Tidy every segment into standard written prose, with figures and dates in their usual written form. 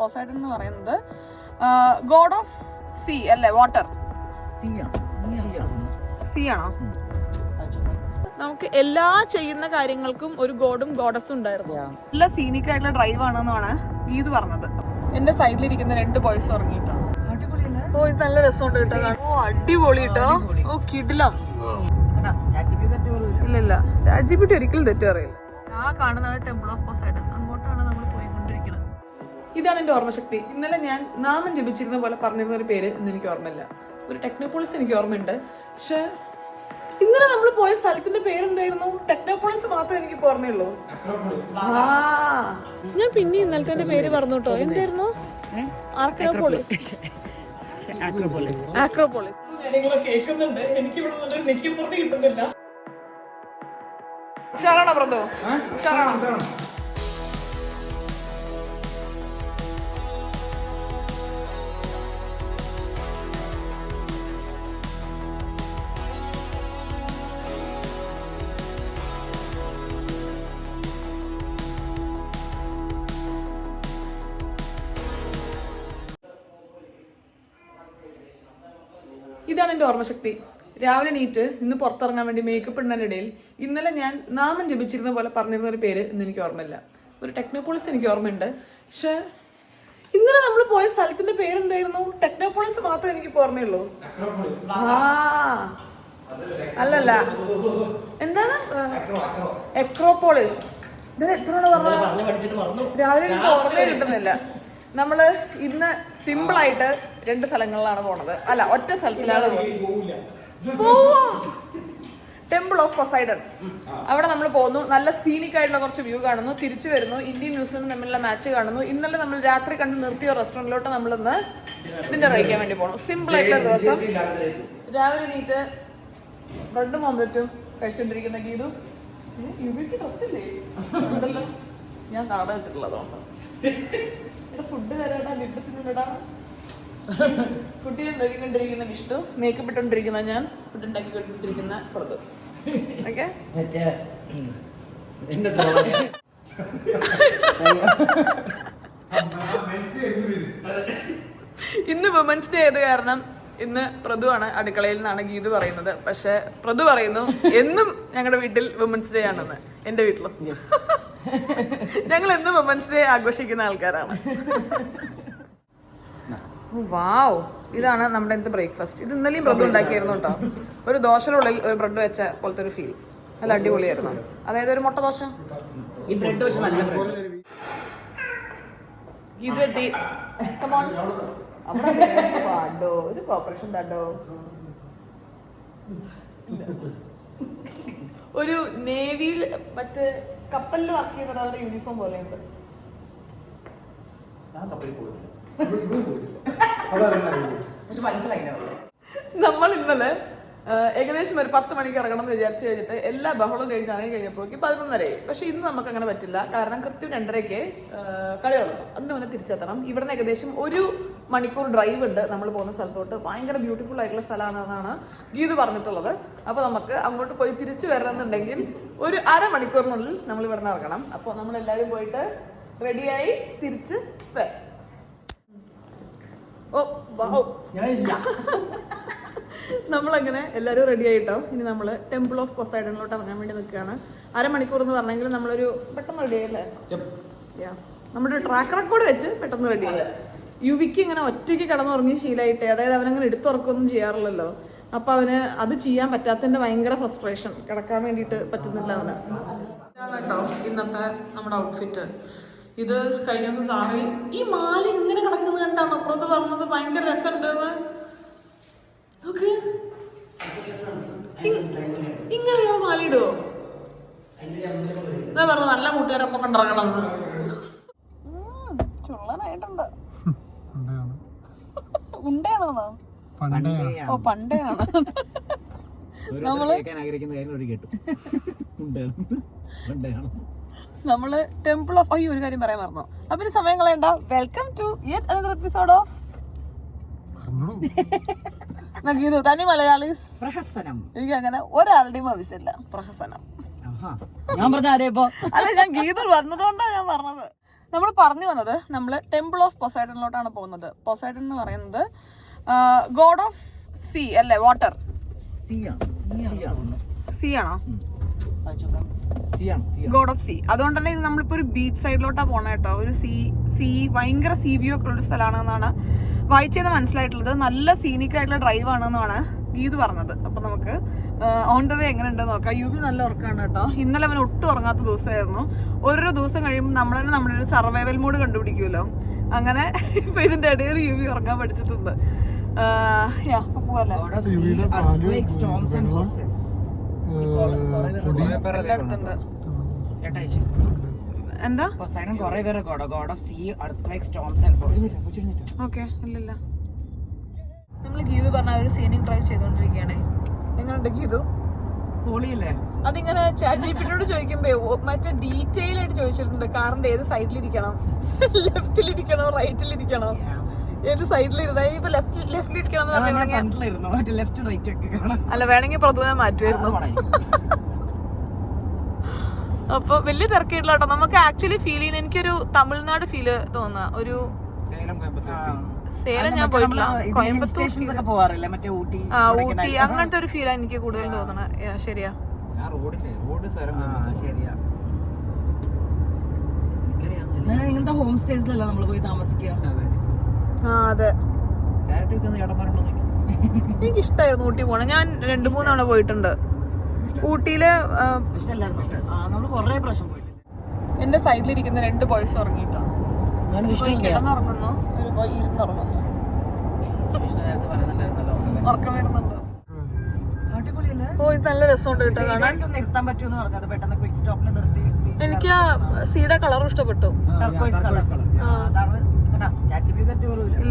പോസൈഡൺ എന്ന് പറയുന്നത് God of sea അല്ലേ, വാട്ടർ. സീ ആണോ? നമുക്ക് എല്ലാ ചെയ്യുന്ന കാര്യങ്ങൾക്കും ഒരു ഗോഡും ഗോഡസും ഉണ്ടായിരുന്നു. നല്ല സീനിക് ആയിട്ടുള്ള ഡ്രൈവ് ആണെന്നാണ് ഗീത് പറഞ്ഞത്. എന്റെ സൈഡിലിരിക്കുന്ന 2 ബോയ്സ് ഉറങ്ങിട്ടോ. ഓ, ഇത് നല്ല രസമുണ്ട് കേട്ടോ. ഓ, അടിപൊളി കേട്ടോ. ഓ, കിടിലം. ഇല്ല, ChatGPT ഒരിക്കലും തെറ്റ് അറിയില്ല. ആ കാണുന്നതാണ് ടെമ്പിൾ ഓഫ് പോസൈഡൺ. അങ്ങോട്ടാണ് നമ്മൾ പോയിക്കൊണ്ടിരിക്കുന്നത്. ഇതാണ് എന്റെ ഓർമ്മശക്തി. ഇന്നലെ ഞാൻ നാമം ജപിച്ചിരുന്ന പോലെ പറഞ്ഞിരുന്ന ഒരു പേര് ഇന്ന് എനിക്ക് ഓർമ്മയില്ല. ഒരു ടെക്നോപോളിസ് എനിക്ക് ഓർമ്മയുണ്ട്, പക്ഷെ ഇന്നലെ നമ്മൾ പോയ സ്ഥലത്തിന്റെ പേരെന്തായിരുന്നു? ടെക്നോപോളിസ് മാത്രമേ എനിക്ക് ഓർമ്മയുള്ളൂ. ഞാൻ പിന്നെ ഇന്നലത്തെ പേര് പറഞ്ഞു കേട്ടോ. എന്തായിരുന്നു? ആക്രോപോളിസ്. കേൾക്കുന്നുണ്ട്, എനിക്ക് ഇവിടെ നെക്കിപ്പുറത്ത് കിട്ടുന്നില്ല. ഉഷാറാണോ പ്രന്തോ? ഉഷാറാണോ? ഇതാണ് എൻ്റെ ഓർമ്മശക്തി. രാവിലെ നീറ്റ് ഇന്ന് പുറത്തിറങ്ങാൻ വേണ്ടി മേക്കപ്പ് ഇടുന്നതിനിടയിൽ ഇന്നലെ ഞാൻ നാമം ജപിച്ചിരുന്ന പോലെ പറഞ്ഞിരുന്ന ഒരു പേര് ഇന്ന് എനിക്ക് ഓർമ്മയില്ല. ഒരു ടെക്നോപോളിസ് എനിക്ക് ഓർമ്മയുണ്ട്, പക്ഷെ ഇന്നലെ നമ്മൾ പോയ സ്ഥലത്തിന്റെ പേരെന്തായിരുന്നു? ടെക്നോപോളിസ് മാത്രമേ എനിക്ക് ഓർമ്മയുള്ളൂ. അല്ലല്ല, എന്താണ്? എക്രോപോളിസ്. ഇതിന് എത്ര പറഞ്ഞു? രാവിലെ എനിക്ക് ഓർമ്മ കിട്ടുന്നില്ല. നമ്മള് ഇന്ന് സിമ്പിൾ ആയിട്ട് 2 സ്ഥലങ്ങളിലാണ് പോണത്. അല്ല, ഒറ്റ സ്ഥലത്തിലാണ് ടെമ്പിൾ ഓഫ് പൊസൈഡൺ. അവിടെ നമ്മൾ പോകുന്നു. നല്ല സീനിക് ആയിട്ടുള്ള കുറച്ച് വ്യൂ കാണുന്നു. തിരിച്ചു വരുന്നു. ഇന്ത്യയും ന്യൂസിലൻഡും തമ്മിലുള്ള മാച്ച് കാണുന്നു. ഇന്നലെ നമ്മൾ രാത്രി കണ്ട് നിർത്തിയ റെസ്റ്റോറൻറ്റിലോട്ട് നമ്മൾ ഇന്ന് ഡിന്നർ കഴിക്കാൻ വേണ്ടി പോകണം. സിമ്പിൾ ആയിട്ടുള്ള ദിവസം. രാവിലെ നീറ്റ് ബ്രെഡും ഓംലെറ്റും കഴിച്ചോണ്ടിരിക്കുന്ന ഗീതു. ഡ്രസ്സില്ലേ? ഞാൻ കാട വെച്ചിട്ടുള്ളതുകൊണ്ട് ഫുഡ് തരാടാ, ലിട്ടത്തിനിടാ. ഫുഡിൽ നോക്കിക്കൊണ്ടിരിക്കുന്ന വിഷ്ണു, മേക്കപ്പ് ഇട്ടോണ്ടിരിക്കുന്ന ഞാൻ, ഫുഡ് ഉണ്ടാക്കിക്കൊണ്ടിരിക്കുന്ന പുറത്ത്. ഓക്കെ, ഇന്ന് വുമൻസ് ഡേ ആയത് കാരണം ഇന്ന് പ്രതുവാണ് അടുക്കളയിൽ നിന്നാണ് ഗീത് പറയുന്നത്. പക്ഷെ പ്രതു പറയുന്നു എന്നും ഞങ്ങളുടെ വീട്ടിൽ വുമൻസ് ഡേ ആണെന്ന്. എന്റെ വീട്ടിലും ഞങ്ങൾ എന്നും വുമൻസ് ഡേ ആഘോഷിക്കുന്ന ആൾക്കാരാണ്. വാവ്, ഇതാണ് നമ്മുടെ ഇന്നത്തെ ബ്രേക്ക്ഫാസ്റ്റ്. ഇത് ഇന്നലെയും ബ്രെഡ് ഉണ്ടാക്കിയായിരുന്നു കേട്ടോ. ഒരു ദോശയുടെ ഒരു ബ്രെഡ് വെച്ച പോലത്തെ ഒരു ഫീൽ. നല്ല അടിപൊളിയായിരുന്നു. അതായത് ഒരു മുട്ട ദോശ. ഈ ബ്രെഡ് വെച്ച് നല്ല ഇത് എത്തി. പാടോ, ഒരു കോപ്പറേഷൻ താണ്ടോ. ഒരു നേവിയിൽ മറ്റേ കപ്പലിൽ വർക്ക് ചെയ്യുന്ന ഒരാളുടെ യൂണിഫോം പോലെയുണ്ട്. നമ്മൾ ഇന്നലെ ഏകദേശം ഒരു 10 മണിക്ക് ഇറങ്ങണം എന്ന് വിചാരിച്ചു കഴിഞ്ഞിട്ട് എല്ലാ ബഹളം കഴിഞ്ഞ് ഇറങ്ങി കഴിഞ്ഞപ്പോൾ 11:30. പക്ഷെ ഇന്ന് നമുക്ക് അങ്ങനെ പറ്റില്ല. കാരണം കൃത്യം 2:30 കളി തുടങ്ങും. അന്ന് മുന്നേ തിരിച്ചെത്തണം. ഇവിടുന്ന് ഏകദേശം 1 മണിക്കൂർ ഡ്രൈവ് ഉണ്ട് നമ്മൾ പോകുന്ന സ്ഥലത്തോട്ട്. ഭയങ്കര ബ്യൂട്ടിഫുൾ ആയിട്ടുള്ള സ്ഥലമാണെന്നാണ് ഗീത് പറഞ്ഞിട്ടുള്ളത്. അപ്പോൾ നമുക്ക് അങ്ങോട്ട് പോയി തിരിച്ചു വരണമെന്നുണ്ടെങ്കിൽ ഒരു 1/2 മണിക്കൂറിനുള്ളിൽ നമ്മൾ ഇവിടുന്ന് ഇറങ്ങണം. അപ്പോൾ നമ്മളെല്ലാവരും പോയിട്ട് റെഡിയായി തിരിച്ച് വരാം. ഓ വാവ്, നമ്മളങ്ങനെ എല്ലാവരും റെഡി ആയിട്ടോ. ഇനി നമ്മൾ ടെമ്പിൾ ഓഫ് പൊസൈഡണിലോട്ട് ഇറങ്ങാൻ വേണ്ടി നിൽക്കുകയാണ്. 1/2 മണിക്കൂർ എന്ന് പറഞ്ഞെങ്കിൽ നമ്മളൊരു പെട്ടെന്ന് റെഡി ആയല്ലേ. നമ്മുടെ ട്രാക്ക് റെക്കോർഡ് വെച്ച് പെട്ടെന്ന് റെഡി ആയി. യുവിക്ക് ഇങ്ങനെ ഒറ്റയ്ക്ക് കിടന്നുറങ്ങി ശീലമായിട്ടേ, അതായത് അവനങ്ങനെ എടുത്തുറക്കൊന്നും ചെയ്യാറില്ലല്ലോ. അപ്പൊ അവന് അത് ചെയ്യാൻ പറ്റാത്തതിന്റെ ഭയങ്കര ഫ്രസ്ട്രേഷൻ. കിടക്കാൻ വേണ്ടിയിട്ട് പറ്റുന്നില്ല അവന്. ഇതാണ് കേട്ടോ ഇന്നത്തെ നമ്മുടെ ഔട്ട്ഫിറ്റ്. ഇത് കഴിഞ്ഞ ദിവസം സാറിൽ ഈ മാല ഇങ്ങനെ കിടക്കുന്നത് കണ്ടാണോ അപ്പുറത്ത് പറഞ്ഞത് ഭയങ്കര രസമുണ്ടെന്ന്. ഇങ്ങനെയുള്ള മാല ഇടുവോ? ഞാൻ പറഞ്ഞു നല്ല കൂട്ടുകാരൊപ്പം കണ്ടിറങ്ങണമെന്ന്. ചുള്ളനായിട്ടുണ്ട്. ഉണ്ടയാണോ? ഓ, പണ്ടയാണ്. നമ്മള് ടെമ്പിൾ ഓഫ് ഒരു കാര്യം പറയാൻ മറന്നു. അപ്പൊ ഇനി സമയം കളയണ്ട. Welcome to yet another episode of Geethu തനി മലയാളീസ് പ്രഹസനം. എനിക്ക് അങ്ങനെ ഒരാളുടെയും ആവശ്യമില്ല പ്രഹസനം. അല്ല, ഞാൻ ഗീതു വന്നതുകൊണ്ടാണ് ഞാൻ പറഞ്ഞത്. നമ്മൾ പറഞ്ഞു വന്നത് നമ്മൾ ടെമ്പിൾ ഓഫ് പൊസൈഡനിലോട്ടാണ് പോകുന്നത്. പൊസൈഡൻ എന്ന് പറയുന്നത് ഗോഡ് ഓഫ് സീ അല്ലേ, വാട്ടർ. സീ ആണോ? God of sea. അതുകൊണ്ട് തന്നെ ഇത് നമ്മളിപ്പോ ഒരു ബീച്ച് സൈഡിലോട്ടാ പോണേ കേട്ടോ. ഒരു സീ ഭയങ്കര സീ വ്യൂ ഒക്കെ ഉള്ള സ്ഥലമാണെന്നാണ് വായിച്ചത് മനസ്സിലായിട്ടുള്ളത്. നല്ല സീനിക് ആയിട്ടുള്ള ഡ്രൈവ് ആണെന്നാണ് ഗീത് പറഞ്ഞത്. അപ്പൊ നമുക്ക് ഓൺ ദ വേ എങ്ങനെ ഉണ്ടെന്ന് നോക്കാം. യുവി നല്ല ഉറക്കാണ് കേട്ടോ. ഇന്നലെ അവൻ ഒട്ടും ഉറങ്ങാത്ത ദിവസമായിരുന്നു. ഓരോ ദിവസം കഴിയുമ്പോൾ നമ്മളെ നമ്മുടെ ഒരു സർവൈവൽ മോഡ് കണ്ടുപിടിക്കുമല്ലോ. അങ്ങനെ ഇപ്പൊ ഇതിന്റെ ഇടയിൽ യുവി ഉറങ്ങാൻ പഠിച്ചിട്ടുണ്ട്. അപ്പൊ പോവല്ലേ. എന്താ ഓക്കെ ഇല്ലല്ല. നമ്മള് ഗീതു പറഞ്ഞ ഒരു സീനിക് ഡ്രൈവ് ചെയ്തോണ്ടിരിക്കുകയാണേ. എങ്ങനെയുണ്ട് ഗീതു? പൊളിയല്ലേ? അതിങ്ങനെ ChatGPT ചോദിക്കുമ്പോ മറ്റേ ഡീറ്റെയിൽ ആയിട്ട് ചോദിച്ചിട്ടുണ്ട്. കാറിന്റെ ഏത് സൈഡിലിരിക്കണം, ലെഫ്റ്റിലിരിക്കണോ റൈറ്റിലിരിക്കണോ, ഏത് സൈഡിലിരുന്ന ഇപ്പൊ ലെഫ്റ്റിലിരിക്കണം എന്ന് പറഞ്ഞിട്ടുണ്ടെങ്കിൽ അല്ല വേണമെങ്കിൽ പ്രതുവിനെ മാറ്റുമായിരുന്നു. അപ്പൊ വലിയ തിരക്കില്ല കേട്ടോ. നമുക്ക് ആക്ച്വലി ഫീൽ ചെയ്യുന്ന എനിക്കൊരു തമിഴ്നാട് ഫീല് തോന്നുക. ഒരു സേലം ഞാൻ പോയിട്ടില്ല, കോയമ്പത്തൂർ ഊട്ടി അങ്ങനത്തെ ഒരു ഫീലാണ് എനിക്ക് കൂടുതൽ തോന്നണേ. ശരിയാ. ഇങ്ങനത്തെ ഹോം സ്റ്റേസിലല്ല നമ്മള് പോയി താമസിക്കുക. അതെ, എനിക്കിഷ്ടായിരുന്നു ഊട്ടി പോണേ. ഞാൻ 2-3 തവണ പോയിട്ടുണ്ട് ഊട്ടിയില്. എന്റെ സൈഡിലിരിക്കുന്ന 2 ബോയ്സ് ഉറങ്ങിട്ടോ. കിടന്നുറങ്ങുന്നു, ഒരു ബോയ് ഇരുന്നുറങ്ങുന്നു. ഉറക്കം വരുന്നുണ്ട്. ഓ ഇത് നല്ല രസമുണ്ട് കേട്ടോ കാണാൻ. എനിക്ക് ആ സീയുടെ കളറും ഇഷ്ടപ്പെട്ടു.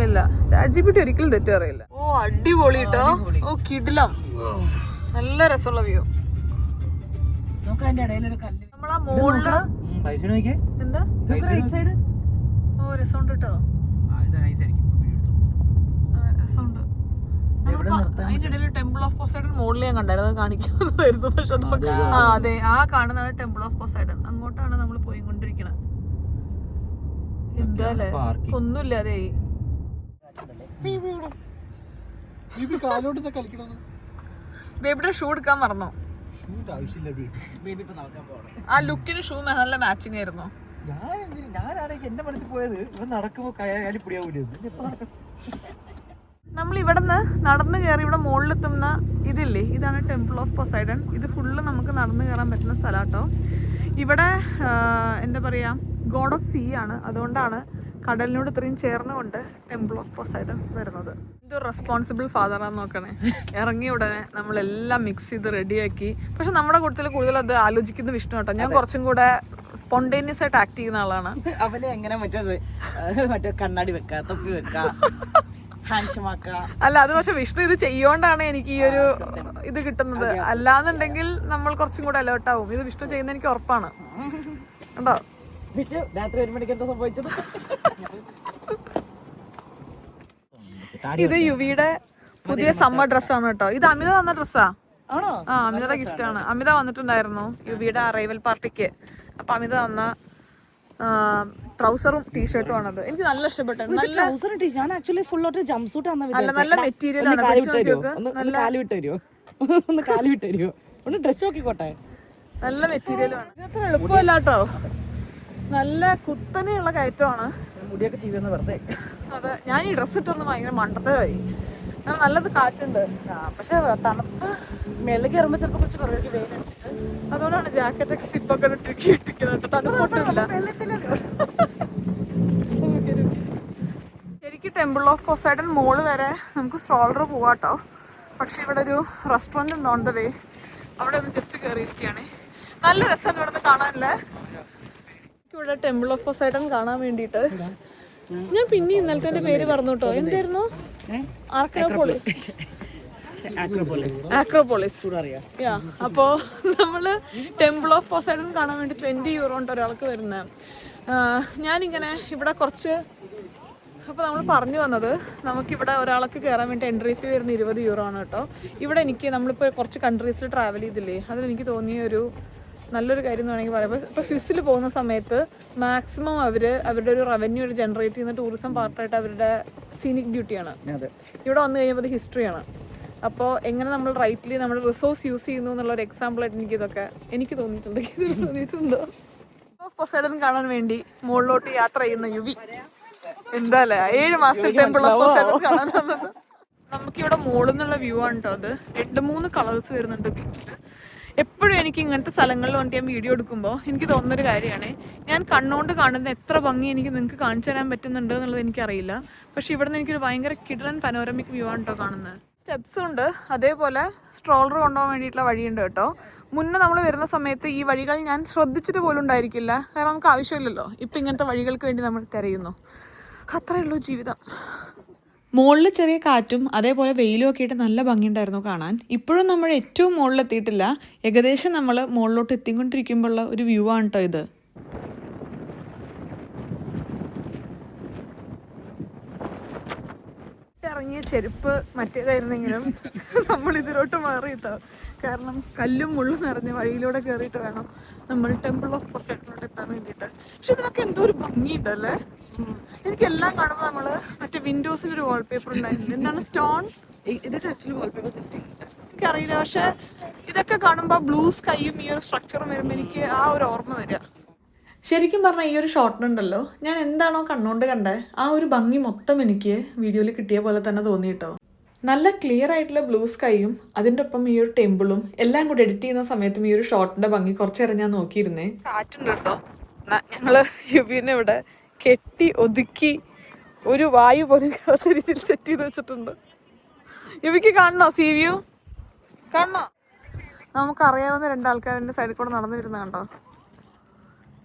ഇല്ല ChatGPT ഒരിക്കലും തെറ്റ് അറിയില്ല. ഓ അടിപൊളി കേട്ടോ. ഓ കിടിലം, നല്ല രസമുള്ള വ്യൂ. നമ്മളാ മുകളില് എന്താ ഓ രസമുണ്ട് കേട്ടോ. രസമുണ്ട്. അതിന്റെ ഇടയിൽ ടെമ്പിൾ ഓഫ് പൊസൈഡൻ മുകളിൽ ഞാൻ കണ്ടായിരുന്നു, അത് കാണിക്കുന്നതായിരുന്നു. പക്ഷെ അതെ, ആ കാണുന്നതാണ് ടെമ്പിൾ ഓഫ് പൊസൈഡൻ. അങ്ങോട്ടാണ് നമ്മൾ പോയിക്കൊണ്ടിരിക്കണത്. എന്താല്ലേ ഒന്നുമില്ല. അതേ ബേബിയുടെ ഷൂ എടുക്കാൻ മറന്നോ? ആ ലുക്കിന് ഷൂ നല്ല മാച്ചിങ് ആയിരുന്നു. എന്റെ മനസ്സിൽ പോയത് ഇവൻ നടക്കുമ്പോ നമ്മൾ ഇവിടെ നിന്ന് നടന്നു കയറി ഇവിടെ മുകളിലെത്തുന്ന ഇതില്ലേ, ഇതാണ് ടെമ്പിൾ ഓഫ് പൊസൈഡൻ. ഇത് ഫുള്ള് നമുക്ക് നടന്നു കയറാൻ പറ്റുന്ന സ്ഥലമാട്ടോ. ഇവിടെ എന്താ പറയാ, ഗോഡ് ഓഫ് സീ ആണ്. അതുകൊണ്ടാണ് കടലിനോട് ഇത്രയും ചേർന്നുകൊണ്ട് ടെമ്പിൾ ഓഫ് പൊസൈഡൻ വരുന്നത്. ഇതൊരു റെസ്പോൺസിബിൾ ഫാദറാന്ന് നോക്കണേ. ഇറങ്ങിയ ഉടനെ നമ്മളെല്ലാം മിക്സ് ചെയ്ത് റെഡിയാക്കി. പക്ഷെ നമ്മുടെ കൂട്ടത്തിൽ കൂടുതൽ അത് ആലോചിക്കുന്ന വിഷ്ണു കേട്ടോ. ഞാൻ കുറച്ചും കൂടെ സ്പോണ്ടേനിയസ് ആയിട്ട് ആക്ട് ചെയ്യുന്ന ആളാണ്. അവനെ എങ്ങനെ മറ്റേ കണ്ണാടി വെക്ക, തൊപ്പി വെക്ക, അല്ല അത് പക്ഷെ വിഷ്ണു ഇത് ചെയ്യോണ്ടാണ് എനിക്ക് ഈ ഒരു ഇത് കിട്ടുന്നത്. അല്ലാന്നുണ്ടെങ്കിൽ നമ്മൾ കുറച്ചും കൂടെ അലേർട്ട് ആവും. ഇത് വിഷ്ണു ചെയ്യുന്ന എനിക്ക് ഉറപ്പാണ് കേട്ടോ. രാത്രി 1 മണിക്ക് എന്താ സംഭവിച്ചത്? ഇത് യുവിയുടെ പുതിയ സമ്മർ ഡ്രസ്സാണ് കേട്ടോ. ഇത് അമിത തന്ന ഡ്രസ്സാ. ആണോ? ആ അമിതയുടെ ഗിഫ്റ്റ് ആണ്. അമിത വന്നിട്ടുണ്ടായിരുന്നു യുവിയുടെ അറൈവൽ പാർട്ടിക്ക്. അപ്പൊ അമിത വന്ന ട്രൗസറും ടീഷർട്ടും ആണത്. എനിക്ക് നല്ല ഇഷ്ടപ്പെട്ടു. ഞാൻ ആക്ച്വലി ഫുൾ ജംപ് സൂട്ട് നല്ല മെറ്റീരിയൽ ആണ്. ഒന്ന് ഡ്രസ് നോക്കിക്കോട്ടെ. നല്ല മെറ്റീരിയലാണ്. ഇതത്ര എളുപ്പമല്ല കേട്ടോ. നല്ല കുത്തനെയുള്ള കയറ്റമാണ്. മുടിയൊക്കെ ചെയ്യുന്ന വെറുതെ. അതെ, ഞാൻ ഈ ഡ്രസ് ഇട്ടൊന്ന് ഭയങ്കര മണ്ടത്തരായി. നല്ലത് കാറ്റുണ്ട്. പക്ഷെ തണുപ്പ് മേളിൽ കയറുമ്പോ ചിലപ്പോ കുറച്ച് കുറേ വെയിൽ അടിച്ചിട്ട് അതുകൊണ്ടാണ് ജാക്കറ്റൊക്കെ സിപ്പൊക്കെ ട്രിക്കി ഇട്ടിരിക്കുന്നത്. തണുപ്പൊട്ടുമില്ല. ശരിക്കും ടെമ്പിൾ ഓഫ് പൊസൈഡൻ മോള് വരെ നമുക്ക് സ്ട്രോളർ പോവാട്ടോ. പക്ഷെ ഇവിടെ ഒരു റെസ്റ്റോറൻറ്റ് ഉണ്ട് ഓൺ ദ വേ. അവിടെ ഒന്ന് ജസ്റ്റ് കയറിയിരിക്കുകയാണ്. നല്ല രസമാണ് ഇവിടെ നിന്ന് കാണാനല്ലേ. ഇവിടെ ടെമ്പിൾ ഓഫ് പൊസൈഡൻ കാണാൻ വേണ്ടിയിട്ട് ഞാൻ പിന്നെ ഇന്നലത്തെ പേര് പറഞ്ഞു കേട്ടോ. എന്തായിരുന്നു? ആക്രോപോളിസ്. അപ്പോ നമ്മള് ടെമ്പിൾ ഓഫ് പൊസൈഡൻ കാണാൻ വേണ്ടി 20 euro ഉണ്ട് ഒരാൾക്ക് വരുന്നത്. ഞാനിങ്ങനെ ഇവിടെ കുറച്ച് അപ്പോൾ നമ്മൾ പറഞ്ഞു വന്നത് നമുക്കിവിടെ ഒരാൾക്ക് കയറാൻ വേണ്ടി എൻട്രി ഫീ വരുന്ന 20 euro ആണ് കേട്ടോ. ഇവിടെ എനിക്ക് നമ്മളിപ്പോൾ കുറച്ച് കൺട്രീസിൽ ട്രാവൽ ചെയ്തില്ലേ, അതിലെനിക്ക് തോന്നിയ ഒരു നല്ലൊരു കാര്യം എന്ന് വേണമെങ്കിൽ പറയാം. ഇപ്പോൾ സ്വിസ്സിൽ പോകുന്ന സമയത്ത് മാക്സിമം അവരുടെ ഒരു റവന്യൂ ജനറേറ്റ് ചെയ്യുന്ന ടൂറിസം പാർട്ടായിട്ട് അവരുടെ സീനിക് ഡ്യൂട്ടിയാണ്. ഇവിടെ വന്നു കഴിയുമ്പോൾ അത് ഹിസ്റ്ററിയാണ്. അപ്പോൾ എങ്ങനെ നമ്മൾ റൈറ്റ്ലി നമ്മുടെ റിസോഴ്സ് യൂസ് ചെയ്യുന്നു എന്നുള്ളൊരു എക്സാമ്പിളായിട്ട് എനിക്ക് തോന്നിയിട്ടുണ്ടോ പൊസൈഡൺ കാണാൻ വേണ്ടി മുകളിലോട്ട് യാത്ര ചെയ്യുന്ന യുവി. എന്താ അല്ലേ 7 മാസത്തെ ടെമ്പിൾ ഓഫ് പൊസൈഡൺ കാണാൻ വന്നത്. നമുക്കിവിടെ മുകളിൽ നിന്നുള്ള വ്യൂ ആണ് കേട്ടോ. അത് 2-3 കളേഴ്സ് വരുന്നുണ്ട് ബീച്ചിൽ. എപ്പോഴും എനിക്ക് ഇങ്ങനത്തെ സ്ഥലങ്ങളിൽ വന്നിട്ട് ഞാൻ വീഡിയോ എടുക്കുമ്പോൾ എനിക്ക് തോന്നുന്നൊരു കാര്യമാണ്, ഞാൻ കണ്ണുകൊണ്ട് കാണുന്ന എത്ര ഭംഗി എനിക്ക് നിങ്ങൾക്ക് കാണിച്ചു തരാൻ പറ്റുന്നുണ്ട് എന്നുള്ളത് എനിക്കറിയില്ല. പക്ഷെ ഇവിടെ നിന്ന് എനിക്കൊരു ഭയങ്കര കിഡ്ലൻ പനോരമിക് വ്യൂ ആണ് കേട്ടോ കാണുന്നത്. സ്റ്റെപ്സ് ഉണ്ട്, അതേപോലെ സ്ട്രോളർ കൊണ്ടുപോകാൻ വേണ്ടിയിട്ടുള്ള വഴിയുണ്ട് കേട്ടോ. മുന്നേ നമ്മൾ വരുന്ന സമയത്ത് ഈ വഴികൾ ഞാൻ ശ്രദ്ധിച്ചിട്ട് പോലും ഉണ്ടായിരിക്കില്ല, കാരണം നമുക്ക് ആവശ്യമില്ലല്ലോ. ഇപ്പം ഇങ്ങനത്തെ വഴികൾക്ക് വേണ്ടി നമ്മൾ തിരയുന്നു. അത്രയേ ഉള്ളൂ ജീവിതം. മുകളിൽ ചെറിയ കാറ്റും അതേപോലെ വെയിലും ഒക്കെ ആയിട്ട് നല്ല ഭംഗിയുണ്ടായിരുന്നു കാണാൻ. ഇപ്പോഴും നമ്മൾ ഏറ്റവും മുകളിലെത്തിയിട്ടില്ല, ഏകദേശം നമ്മൾ മുകളിലോട്ട് എത്തിക്കൊണ്ടിരിക്കുമ്പോഴുള്ള ഒരു വ്യൂ ആണ് കേട്ടോ ഇത്. ഇറങ്ങിയ ചെരുപ്പ് മറ്റേതായിരുന്നെങ്കിലും നമ്മൾ ഇതിലോട്ട് മാറി കേട്ടോ. കാരണം കല്ലും മുള്ളും നിറഞ്ഞ വഴിയിലൂടെ കയറിയിട്ട് വേണം നമ്മൾ ടെമ്പിൾ ഓഫ് പൊസൈഡണിലോട്ട് എത്താൻ വേണ്ടിയിട്ട്. പക്ഷെ ഇതിനൊക്കെ എന്തോ ഒരു ഭംഗിയുണ്ടല്ലേ. എനിക്കെല്ലാം കാണുമ്പോൾ നമ്മൾ മറ്റേ വിൻഡോസിലൊരു വാൾപേപ്പർ ഉണ്ടായിരുന്നു, എന്താണ് സ്റ്റോൺ, ഇതൊക്കെ ആക്ച്വലി വാൾപേപ്പർ സെറ്റിംഗ് എനിക്കറിയില്ല. പക്ഷെ ഇതൊക്കെ കാണുമ്പോൾ ബ്ലൂ സ്കൈയും ഈ ഒരു സ്ട്രക്ചറും വരുമ്പോൾ എനിക്ക് ആ ഒരു ഓർമ്മ വരിക. ശരിക്കും പറഞ്ഞാൽ ഈ ഒരു ഷോട്ടിനുണ്ടല്ലോ, ഞാൻ എന്താണോ കണ്ണുകൊണ്ട് കണ്ടേ ആ ഒരു ഭംഗി മൊത്തം എനിക്ക് വീഡിയോയിൽ കിട്ടിയ പോലെ തന്നെ തോന്നിയിട്ടോ. നല്ല ക്ലിയർ ആയിട്ടുള്ള ബ്ലൂ സ്കൈയും അതിൻ്റെ ഒപ്പം ഈ ഒരു ടെമ്പിളും എല്ലാം കൂടി എഡിറ്റ് ചെയ്യുന്ന സമയത്തും ഈ ഒരു ഷോട്ടിന്റെ ഭംഗി കുറച്ചേരം ഞാൻ നോക്കിയിരുന്നേ. കാറ്റുണ്ട് കേട്ടോ. ഞങ്ങള് യുവിനെ ഇവിടെ കെട്ടി ഒതുക്കി ഒരു വായു പോലും കയറാത്ത രീതിയിൽ സെറ്റ് ചെയ്ത് വെച്ചിട്ടുണ്ട്. യുവിക്ക് കാണണോ സീ വ്യൂ? കാണണോ? നമുക്കറിയാവുന്ന 2 ആൾക്കാരുടെ സൈഡിൽ കൂടെ നടന്നു വരുന്ന കണ്ടോ?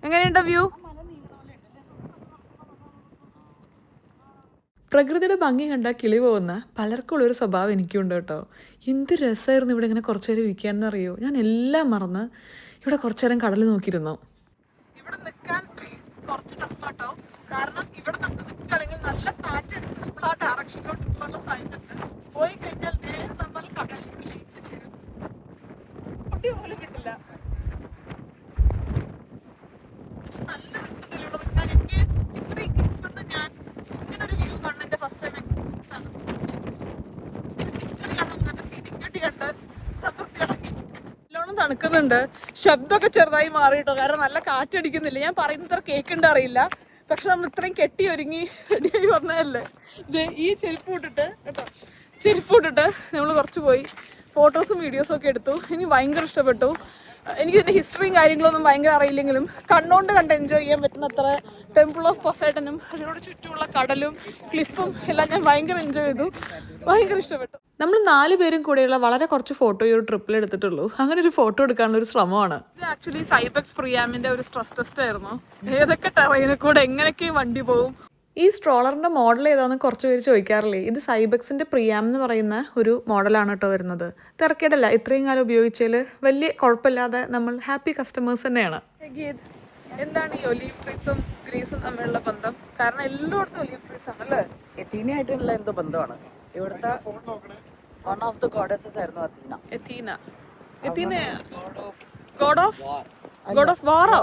എങ്ങനെയുണ്ട് വ്യൂ? പ്രകൃതിയുടെ ഭംഗി കണ്ട കിളി പോകുന്ന പലർക്കുള്ളൊരു സ്വഭാവം എനിക്കുണ്ട് കേട്ടോ. എന്ത് രസമായിരുന്നു ഇവിടെ ഇങ്ങനെ കുറച്ചു നേരം ഇരിക്കാനെന്ന് അറിയോ. ഞാൻ എല്ലാം മറന്ന് ഇവിടെ കുറച്ചു നേരം കടൽ നോക്കിയിരുന്നു. ഇവിടെ നിൽക്കാൻ കുറച്ച് ടഫാട്ടോ, കാരണം ഇവിടെ നമുക്ക് നിൽക്കുകയാണെങ്കിൽ നല്ല കാറ്റ് അടിച്ച് നമ്മൾ ആ ഡയറക്ഷനിലോട്ടുള്ള സാധ്യത പോയി കഴിഞ്ഞാൽ നേരെ നമ്മൾ കടലിൽ ലയിച്ച് ചേരും. പൊടി പോലും കിട്ടില്ല. നല്ല രസമുണ്ടല്ലോ ഇവിടെ നിൽക്കാൻ. എനിക്ക് ഇത്രയും കിട്ടുന്ന ഞാൻ ഇങ്ങനൊരു വ്യൂ കാണുന്ന എന്റെ ഫസ്റ്റ് ടൈം എക്സ്പീരിയൻസ് ആണ്. നല്ലോണം തണുക്കുന്നുണ്ട്, ശബ്ദമൊക്കെ ചെറുതായി മാറിയിട്ടോ, കാരണം നല്ല കാറ്റടിക്കുന്നില്ല. ഞാൻ പറയുന്നത്ര കേൾക്കണ്ട അറിയില്ല, പക്ഷെ നമ്മൾ ഇത്രയും കെട്ടി ഒരുങ്ങി റെഡിയായി വന്നതല്ലേ. ഇത് ഈ ചെരുപ്പ് ഇട്ടിട്ട് നമ്മൾ കുറച്ച് പോയി ഫോട്ടോസും വീഡിയോസും ഒക്കെ എടുത്തു. എനിക്ക് ഭയങ്കര ഇഷ്ടപ്പെട്ടു. എനിക്കിതിൻ്റെ ഹിസ്റ്ററിയും കാര്യങ്ങളൊന്നും ഭയങ്കര അറിയില്ലെങ്കിലും കണ്ണുകൊണ്ട് കണ്ട് എൻജോയ് ചെയ്യാൻ പറ്റുന്ന അത്ര ടെമ്പിൾ ഓഫ് പൊസൈഡനും അതിനോട് ചുറ്റുമുള്ള കടലും ക്ലിഫും എല്ലാം ഞാൻ ഭയങ്കര എൻജോയ് ചെയ്തു, ഭയങ്കര ഇഷ്ടപ്പെട്ടു. നമ്മൾ 4 പേരും കൂടെയുള്ള വളരെ കുറച്ച് ഫോട്ടോ ഈ ഒരു ട്രിപ്പിൽ എടുത്തിട്ടുള്ളൂ. അങ്ങനെ ഒരു ഫോട്ടോ എടുക്കാനുള്ള ഒരു ശ്രമമാണ് ഇത്. ആക്ച്വലി സൈബെക്സ് പ്രിയാമിന്റെ ഒരു സ്ട്രെസ് ടെസ്റ്റ് ആയിരുന്നു. ഏതൊക്കെ ടെറൈനിൽ കൂടെ എങ്ങനെയൊക്കെ വണ്ടി പോകും. ഈ സ്ട്രോളറിന്റെ മോഡൽ ഏതാന്ന് കുറച്ച് പേര് ചോദിക്കാറില്ലേ. ഇത് സൈബെക്സിന്റെ പ്രിയാം എന്ന് പറയുന്ന ഒരു മോഡലാണ് കേട്ടോ വരുന്നത്. തിരക്കേടല്ല, ഇത്രയും കാലം ഉപയോഗിച്ചാൽ വലിയ കുഴപ്പമില്ലാതെ നമ്മൾ ഹാപ്പി കസ്റ്റമേഴ്സ് തന്നെയാണ്. എന്താണ് ഈ ഒലീവ് ട്രീസും ഗ്രീസും തമ്മിലുള്ള ബന്ധം? കാരണം എല്ലായിടത്തും ഒലീവ് ട്രീസ് ആണല്ലേ. എത്തീനയായിട്ടുള്ള എന്തോ ബന്ധമാണ്. ഇവിടുത്തെ വൺ ഓഫ് ദ ഗോഡസസ് ആയിരുന്നു അഥീന. ഗോഡ് ഓഫ് വാറോ?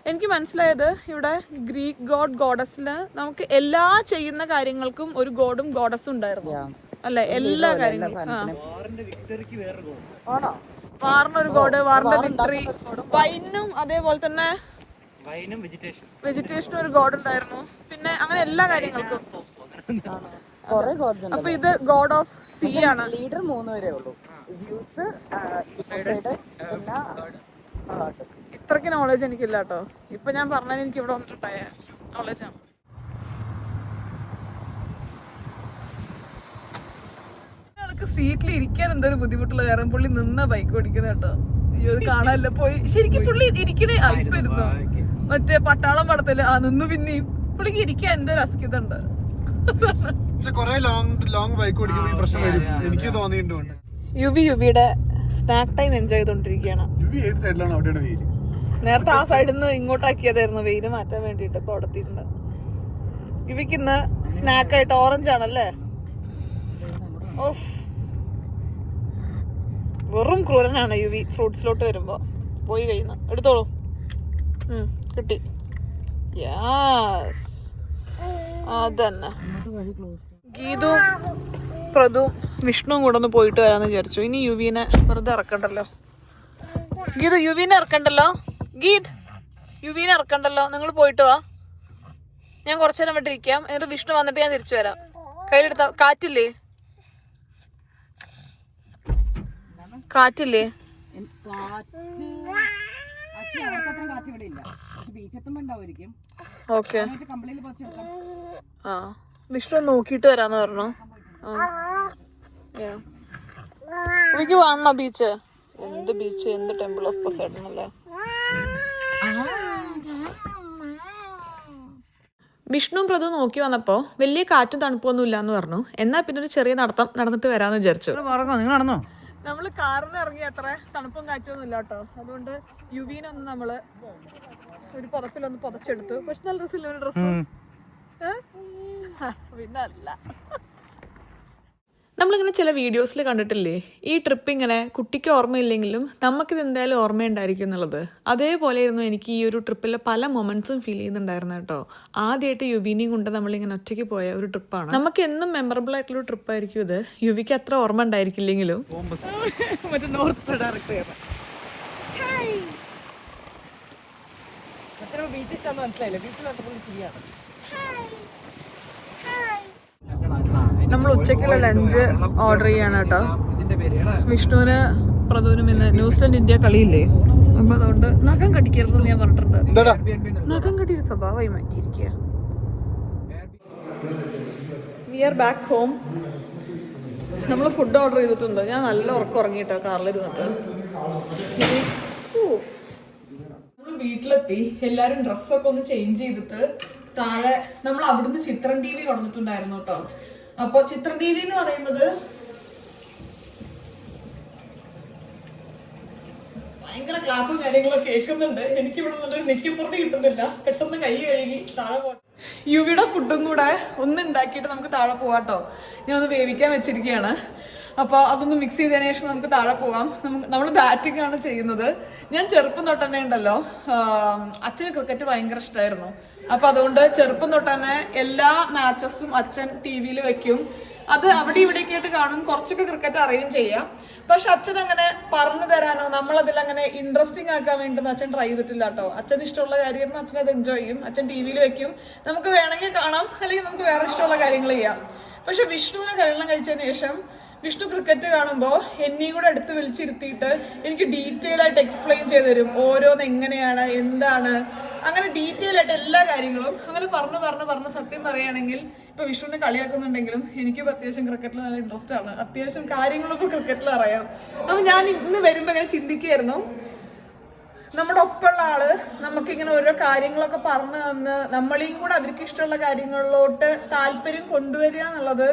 എനിക്ക് മനസ്സിലായത് ഇവിടെ ഗ്രീക്ക് ഗോഡസിന് നമുക്ക് എല്ലാ ചെയ്യുന്ന കാര്യങ്ങൾക്കും ഒരു ഗോഡും ഗോഡസും ഉണ്ടായിരുന്നു അല്ലെ. എല്ലാ കാര്യങ്ങളും വാറിനൊരു ഗോഡ്, വാറിന്റെ വിക്ടറി, വൈനും അതേപോലെ തന്നെ വെജിറ്റേഷനും ഒരു ഗോഡ് ഉണ്ടായിരുന്നു. പിന്നെ അങ്ങനെ എല്ലാ കാര്യങ്ങൾക്കും. അപ്പൊ ഇത് ഗോഡ് ഓഫ് സീ ആണ്. ലീഡർ 3 പേരേ ഉള്ളൂ. സ്യൂസ്, പിന്നെ ഇത്രയ്ക്ക് നോളജ് എനിക്കില്ല കേട്ടോ. ഇപ്പൊ ഞാൻ പറഞ്ഞാൽ എനിക്ക് ഇവിടെ വന്നിട്ടുണ്ടായ നോളജാണ്. ഒരാൾക്ക് സീറ്റിൽ ഇരിക്കാൻ എന്തൊരു ബുദ്ധിമുട്ടുള്ള കാരണം പുള്ളി നിന്ന ബൈക്ക് ഓടിക്കുന്ന കേട്ടോ. ഇത് കാണാനല്ല പോയി. ശരിക്കും പുള്ളി ഇരിക്കണേ ഇപ്പൊ ഇരുന്നു. മറ്റേ പട്ടാളം പടത്തില് നിന്നു. പിന്നെയും പുള്ളിക്ക് ഇരിക്കാൻ എന്തൊരു അസ്കിത ഉണ്ട്. യുവിയുടെ സ്നാക്ക് ടൈം എൻജോയ് ചെയ്തോണ്ടിരിക്കുകയാണ്. നേരത്തെ ആ സൈഡിൽ നിന്ന് ഇങ്ങോട്ടാക്കിയതായിരുന്നു വെയില് മാറ്റാൻ വേണ്ടിട്ട്. ഇപ്പൊ അവിടെ എത്തിയിട്ടുണ്ട്. യുവിക്ക് ഇന്ന് സ്നാക്കായിട്ട് ഓറഞ്ച് ആണല്ലേ. ഓഫ്, വെറും ക്രൂരനാണ് യുവി ഫ്രൂട്ട്സിലോട്ട് വരുമ്പോ. പോയി കഴിയുന്ന എടുത്തോളൂ. കിട്ടി. യാസ്, അതന്നെ. ഗീതും പ്രതും വിഷ്ണുവും കൂടെ ഒന്ന് പോയിട്ട് വരാന്ന് വിചാരിച്ചു. ഇനി യുവീനെ വെറുതെ ഇറക്കണ്ടല്ലോ. ഗീതു യുവീനെ ഇറക്കണ്ടല്ലോ. ഗീത് യുവീനെ ഇറക്കണ്ടല്ലോ. നിങ്ങൾ പോയിട്ട് വാ, ഞാൻ കുറച്ചു നേരം ഇവിടെ ഇരിക്കാം. എന്നിട്ട് വിഷ്ണു വന്നിട്ട് ഞാൻ തിരിച്ചു വരാം. കയ്യിലെടുത്ത കാറ്റില്ലേ? കാറ്റില്ലേ? ഓക്കെ. ആ വിഷ്ണു നോക്കിയിട്ട് വരാന്ന് പറഞ്ഞു. എനിക്ക് കാണണോ ബീച്ച്? എന്ത് ബീച്ച്, എന്ത് ടെമ്പിൾ ഓഫ് പൊസൈഡൺ അല്ലേ. വിഷ്ണു പ്രതു നോക്കി വന്നപ്പോ വലിയ കാറ്റും തണുപ്പൊന്നും ഇല്ലാന്ന് പറഞ്ഞു. എന്നാ പിന്നെ ഒരു ചെറിയ നടത്തം നടന്നിട്ട് വരാന്ന് വിചാരിച്ചു. നമ്മള് കാറിന് ഇറങ്ങി അത്ര തണുപ്പും കാറ്റൊന്നും ഇല്ല കേട്ടോ. അതുകൊണ്ട് യുവീനൊന്ന് നമ്മള് ഒരു പുറത്തിലൊന്ന് പുതച്ചെടുത്തു. പക്ഷെ നല്ല ഡ്രസ്സില്ല ഒരു ഡ്രസ്സ്. പിന്നെ അല്ല, നമ്മളിങ്ങനെ ചില വീഡിയോസിൽ കണ്ടിട്ടില്ലേ, ഈ ട്രിപ്പ് ഇങ്ങനെ കുട്ടിക്ക് ഓർമ്മയില്ലെങ്കിലും നമുക്കിത് എന്തായാലും ഓർമ്മയുണ്ടായിരിക്കും എന്നുള്ളത്. അതേപോലെയായിരുന്നു എനിക്ക് ഈ ഒരു ട്രിപ്പിലെ പല മൊമെന്റ്സും ഫീൽ ചെയ്യുന്നുണ്ടായിരുന്നു കേട്ടോ. ആദ്യമായിട്ട് യുവിനെയും കൊണ്ട് നമ്മളിങ്ങനെ ഒറ്റയ്ക്ക് പോയ ഒരു ട്രിപ്പാണ്. നമുക്ക് എന്നും മെമ്മറബിൾ ആയിട്ടുള്ള ട്രിപ്പായിരിക്കും ഇത്. യുവിക്ക് അത്ര ഓർമ്മ ഉണ്ടായിരിക്കില്ലെങ്കിലും മറ്റേ നോർത്ത് ബീച്ച് ഇഷ്ടമെന്ന് മനസ്സിലായില്ലേ? ബീച്ചിൽ ശരിയാണ്. നമ്മൾ ഉച്ചക്കുള്ള ലഞ്ച് ഓർഡർ ചെയ്യാണ് കേട്ടോ. വിഷ്ണുവിന് പ്രതുവിനും ഇന്ന് ന്യൂസിലൻഡ് ഇന്ത്യ കളിയില്ലേ, അപ്പൊ അതുകൊണ്ട് നഖം കടിക്കരുതെന്ന് ഞാൻ പറഞ്ഞിട്ടുണ്ട്. നഖം കടിയൊരു സ്വഭാവമായി മാറ്റിയിരിക്കുക. We are back home. നമ്മൾ ഫുഡ് ഓർഡർ ചെയ്തിട്ടുണ്ട്. ഞാൻ നല്ല ഉറക്കം ഉറങ്ങിയിട്ടോ കാറിലിരുന്നിട്ട്. നമ്മൾ വീട്ടിലെത്തി. എല്ലാരും ഡ്രസ്സൊക്കെ ഒന്ന് ചേഞ്ച് ചെയ്തിട്ട് താഴെ നമ്മൾ അവിടുന്ന് ചിത്രം TV കൊടുത്തിട്ടുണ്ടായിരുന്നു കേട്ടോ. അപ്പൊ ചിത്രം TV എന്ന് പറയുന്നത് ഭയങ്കര ക്ലാപ്പും കാര്യങ്ങളൊക്കെ കേൾക്കുന്നുണ്ട്. എനിക്ക് ഇവിടെ നിന്നൊരു നെക്കിപ്പുറത്ത് കിട്ടുന്നില്ല. പെട്ടെന്ന് കൈ കഴുകി താഴെ പോകാം. യുവിയുടെ ഫുഡും കൂടെ ഒന്ന് ഉണ്ടാക്കിയിട്ട് നമുക്ക് താഴെ പോവാട്ടോ. ഞാൻ ഒന്ന് വേവിക്കാൻ വെച്ചിരിക്കുകയാണ്. അപ്പോൾ അതൊന്ന് മിക്സ് ചെയ്തതിനു ശേഷം നമുക്ക് താഴെ പോകാം. നമ്മൾ ബാറ്റിംഗ് ആണ് ചെയ്യുന്നത്. ഞാൻ ചെറുപ്പം തൊട്ട് തന്നെ ഉണ്ടല്ലോ, അച്ഛന് ക്രിക്കറ്റ് ഭയങ്കര ഇഷ്ടമായിരുന്നു. അപ്പൊ അതുകൊണ്ട് ചെറുപ്പം തൊട്ട് തന്നെ എല്ലാ മാച്ചസും അച്ഛൻ TV വെക്കും. അത് അവിടെ ഇവിടെയൊക്കെ ആയിട്ട് കാണും. കുറച്ചൊക്കെ ക്രിക്കറ്റ് അറിയും ചെയ്യാം. പക്ഷെ അച്ഛൻ അങ്ങനെ പറഞ്ഞു തരാനോ നമ്മളതിൽ അങ്ങനെ ഇൻട്രസ്റ്റിംഗ് ആക്കാൻ വേണ്ടി അച്ഛൻ ട്രൈ ചെയ്തിട്ടില്ല കേട്ടോ. അച്ഛന് ഇഷ്ടമുള്ള കാര്യമായിരുന്നു. അച്ഛൻ അത് എൻജോയ് ചെയ്യും. അച്ഛൻ TV വെക്കും. നമുക്ക് വേണമെങ്കിൽ കാണാം, അല്ലെങ്കിൽ നമുക്ക് വേറെ ഇഷ്ടമുള്ള കാര്യങ്ങൾ ചെയ്യാം. പക്ഷെ വിഷ്ണുവിനെ കല്യാണം കഴിച്ചതിന് ശേഷം വിഷ്ണു ക്രിക്കറ്റ് കാണുമ്പോൾ എന്നെയും കൂടെ അടുത്ത് വിളിച്ചിരുത്തിയിട്ട് എനിക്ക് ഡീറ്റെയിൽ ആയിട്ട് എക്സ്പ്ലെയിൻ ചെയ്ത് തരും. ഓരോന്ന് എങ്ങനെയാണ്, എന്താണ്, അങ്ങനെ ഡീറ്റെയിൽ ആയിട്ട് എല്ലാ കാര്യങ്ങളും അങ്ങനെ പറഞ്ഞ് സത്യം പറയുകയാണെങ്കിൽ ഇപ്പൊ വിഷ്ണുവിനെ കളിയാക്കുന്നുണ്ടെങ്കിലും എനിക്ക് അത്യാവശ്യം ക്രിക്കറ്റിൽ നല്ല ഇൻട്രസ്റ്റ് ആണ്. അത്യാവശ്യം കാര്യങ്ങളൊക്കെ ക്രിക്കറ്റിൽ അറിയാം. അപ്പൊ ഞാൻ ഇന്ന് വരുമ്പോ ഇങ്ങനെ ചിന്തിക്കുകയായിരുന്നു, നമ്മുടെ ഒപ്പമുള്ള ആള് നമുക്കിങ്ങനെ ഓരോ കാര്യങ്ങളൊക്കെ പറഞ്ഞു തന്ന് നമ്മളെയും കൂടെ അവർക്ക് ഇഷ്ടമുള്ള കാര്യങ്ങളിലോട്ട് താല്പര്യം കൊണ്ടുവരിക എന്നുള്ളത്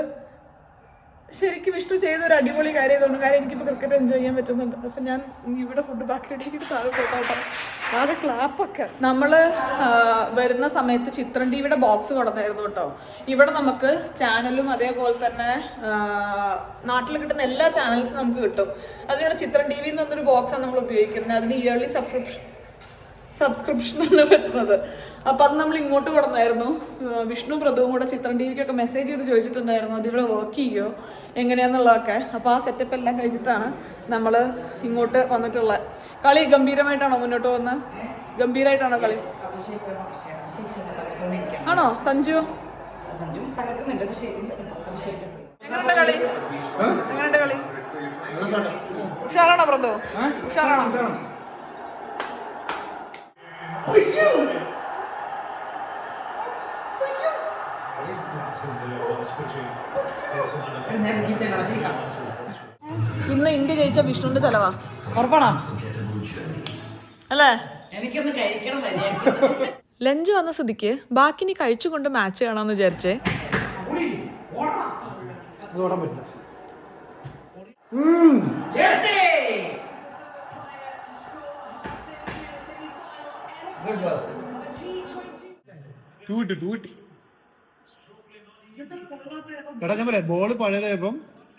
ശരിക്കും വിഷ്ണു ചെയ്തൊരു അടിപൊളി കാര്യമായതുകൊണ്ട്. കാര്യം എനിക്കിപ്പോൾ ക്രിക്കറ്റ് എൻജോയ് ചെയ്യാൻ പറ്റുന്നുണ്ട്. അപ്പം ഞാൻ ഇവിടെ ഫുഡ് ബാക്കി റെഡിയാക്കിയിട്ട് താഴെ പോയിട്ടോ. താഴെ ക്ലാപ്പൊക്കെ നമ്മൾ വരുന്ന സമയത്ത് ചിത്രം TV ബോക്സ് കൊടുത്തായിരുന്നു കേട്ടോ. ഇവിടെ നമുക്ക് ചാനലും അതേപോലെ തന്നെ നാട്ടിൽ കിട്ടുന്ന എല്ലാ ചാനൽസും നമുക്ക് കിട്ടും. അതിനുള്ള ചിത്രം TV എന്ന് പറഞ്ഞൊരു ബോക്സാണ് നമ്മൾ ഉപയോഗിക്കുന്നത്. അതിന് ഇയർലി സബ്സ്ക്രിപ്ഷനാണ് വരുന്നത്. അപ്പം അത് നമ്മൾ ഇങ്ങോട്ട് കൊടുത്തായിരുന്നു. വിഷ്ണു പ്രതുവും കൂടെ ചിത്രം TVക്കൊക്കെ മെസ്സേജ് ചെയ്ത് ചോദിച്ചിട്ടുണ്ടായിരുന്നു അതിവിടെ വർക്ക് ചെയ്യുമോ എങ്ങനെയാന്നുള്ളതൊക്കെ. അപ്പോൾ ആ സെറ്റപ്പ് എല്ലാം കഴിഞ്ഞിട്ടാണ് നമ്മൾ ഇങ്ങോട്ട് വന്നിട്ടുള്ളത്. കളി ഗംഭീരമായിട്ടാണോ മുന്നോട്ട് പോകുന്നത്? ഗംഭീരമായിട്ടാണോ കളി? ആണോ സഞ്ജു? എങ്ങനെയുണ്ട് കളി? എങ്ങനെയുണ്ട് കളി? ഉഷാറാണോ പ്രതു? ഉഷാറാണോ? ഇന്ന് ഇന്ത്യ ജയിച്ച വിഷ്ണുവിന്റെ ചെലവാ. ഉറപ്പാണോ? അല്ലേ? എനിക്കൊന്ന് കഴിക്കണം. ലഞ്ച് വന്ന സ്ഥിതിക്ക് ബാക്കി നീ കഴിച്ചുകൊണ്ട് മാച്ച് കാണാന്ന് വിചാരിച്ചേ. എടാ ഞാൻ പറയാം, ബോള് പഴയതായപ്പം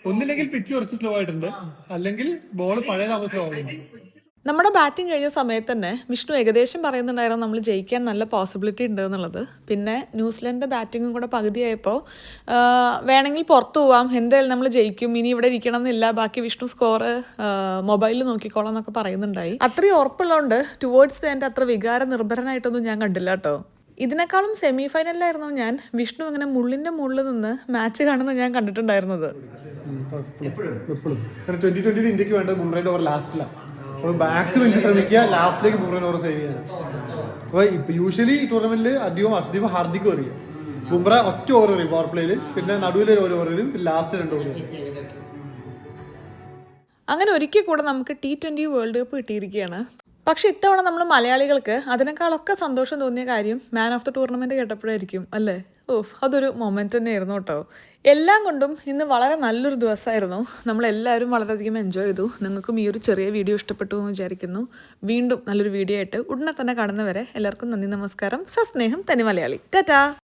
ഒന്നില്ലെങ്കിൽ പിച്ച് കുറച്ച് സ്ലോ ആയിട്ടുണ്ട്, അല്ലെങ്കിൽ ബോൾ പഴയതാകുമ്പോൾ സ്ലോ ആവുന്നു. നമ്മുടെ ബാറ്റിംഗ് കഴിഞ്ഞ സമയത്ത് തന്നെ വിഷ്ണു ഏകദേശം പറയുന്നുണ്ടായിരുന്നു നമ്മൾ ജയിക്കാൻ നല്ല പോസിബിലിറ്റി ഉണ്ട് എന്നുള്ളത്. പിന്നെ ന്യൂസിലൻഡിൻ്റെ ബാറ്റിങ്ങും കൂടെ പകുതിയായപ്പോൾ വേണമെങ്കിൽ പുറത്തു പോവാം, എന്തായാലും നമ്മൾ ജയിക്കും, ഇനി ഇവിടെ ഇരിക്കണം എന്നില്ല, ബാക്കി വിഷ്ണു സ്കോർ മൊബൈലിൽ നോക്കിക്കോളാം എന്നൊക്കെ പറയുന്നുണ്ടായി. അത്രയും ഉറപ്പുള്ളതുകൊണ്ട് ടുവേർഡ്സ് എൻ്റെ അത്ര വികാര നിർഭരനായിട്ടൊന്നും ഞാൻ കണ്ടില്ല കേട്ടോ. ഇതിനേക്കാളും സെമി ഫൈനലിലായിരുന്നു ഞാൻ വിഷ്ണു ഇങ്ങനെ മുള്ളിൻ്റെ മുകളിൽ നിന്ന് മാച്ച് കാണുന്നത് ഞാൻ കണ്ടിട്ടുണ്ടായിരുന്നത്. എപ്പോഴും 2020 ഇന്ത്യക്ക് വേണ്ടത് ബുംറയുടെ ഓവർ ലാസ്റ്റിലാണ്. അപ്പോൾ മാക്സിമം ഇന്ത്യ ശ്രമിക്കുക ലാസ്റ്റിലേക്ക് ബുംറയുടെ ഓവർ സേവ് ചെയ്യാൻ. അപ്പോൾ ഇപ്പം യൂഷ്വലി ഈ ടൂർണമെന്റിൽ അധികം ഹാർദിക് എറിയും. ബുംറ ഒറ്റ ഓവർ എറിയും പവർ പ്ലേയിൽ, പിന്നെ നടുവിൽ ഒരു ഓവർ എറിയും, പിന്നെ ലാസ്റ്റ് 2 ഓവർ. അങ്ങനെ ഒരിക്കൽ കൂടെ നമുക്ക് T20 വേൾഡ് കപ്പ് കിട്ടിയിരിക്കുകയാണ്. പക്ഷെ ഇത്തവണ നമ്മൾ മലയാളികൾക്ക് അതിനേക്കാളൊക്കെ സന്തോഷം തോന്നിയ കാര്യം മാൻ ഓഫ് ദ ടൂർണമെൻറ്റ് കേട്ടപ്പോഴായിരിക്കും അല്ലേ. അതൊരു മൊമെൻ്റ് തന്നെയായിരുന്നു കേട്ടോ. എല്ലാം കൊണ്ടും ഇന്ന് വളരെ നല്ലൊരു ദിവസമായിരുന്നു. നമ്മളെല്ലാവരും വളരെയധികം എൻജോയ് ചെയ്തു. നിങ്ങൾക്കും ഈ ഒരു ചെറിയ വീഡിയോ ഇഷ്ടപ്പെട്ടു എന്ന് വിചാരിക്കുന്നു. വീണ്ടും നല്ലൊരു വീഡിയോ ആയിട്ട് ഉടനെ തന്നെ കാണുന്നവരെ എല്ലാവർക്കും നന്ദി, നമസ്കാരം, സസ്നേഹം, തനി മലയാളി. ടാറ്റാ.